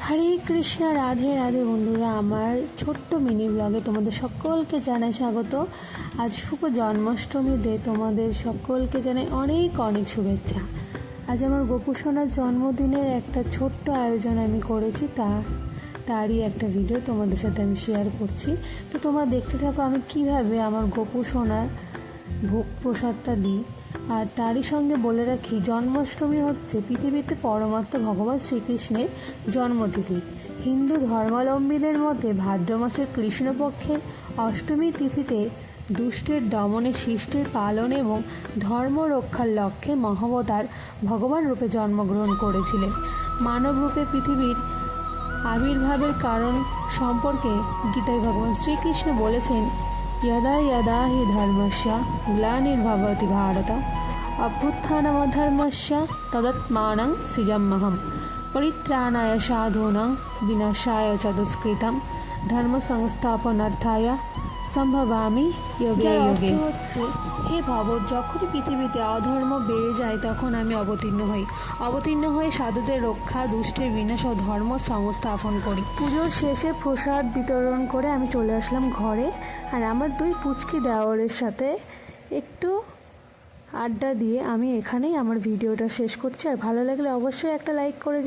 হরে কৃষ্ণ, রাধে রাধে বন্ধুরা। আমার ছোট্ট মিনি ব্লগে তোমাদের সকলকে জানাই স্বাগত। আজ শুভ জন্মাষ্টমীতে তোমাদের সকলকে জানাই অনেক অনেক শুভেচ্ছা। আজ আমার গোপু সোনার জন্মদিনের একটা ছোট্ট আয়োজন আমি করেছি, তারই একটা ভিডিও তোমাদের সাথে আমি শেয়ার করছি। তো তোমরা দেখতে থাকো আমি কিভাবে আমার গোপু সোনার ভোগ প্রসাদটা দিই। আর তারই সঙ্গে বলে রাখি, জন্মাষ্টমী হচ্ছে পৃথিবীতে পরমাত্মা ভগবান শ্রীকৃষ্ণের জন্মতিথি। হিন্দু ধর্মাবলম্বীদের মতে ভাদ্র মাসের কৃষ্ণপক্ষের অষ্টমী তিথিতে দুষ্টের দমনে, শিষ্টের পালন এবং ধর্ম রক্ষার লক্ষ্যে মহাবতার ভগবান রূপে জন্মগ্রহণ করেছিলেন। মানব রূপে পৃথিবীর আবির্ভাবের কারণ সম্পর্কে গীতায় ভগবান শ্রীকৃষ্ণ বলেছেন, यदा यदा हि धर्मस्य ग्लानिर्भवति भारत अभ्युत्थानमधर्मस्य तदात्मानं सृजाम्यहं परित्राणाय साधूनां विनाशाय च दुष्कृतं धर्म संस्थापनार्थाय সম্ভবামি যোগে যোগে। হচ্ছে, হে ভগৎ, যখনই পৃথিবীতে অধর্ম বেড়ে যায় তখন আমি অবতীর্ণ হয়ে সাধুদের রক্ষা, দুষ্টের বিনাশ ও ধর্ম সংস্থাপন করি। পুজোর শেষে প্রসাদ বিতরণ করে আমি চলে আসলাম ঘরে। আর আমার দুই পুচকি দেওরের সাথে একটু আড্ডা দিয়ে আমি এখানেই আমার ভিডিওটা শেষ করছি। আর ভালো লাগলে অবশ্যই একটা লাইক করে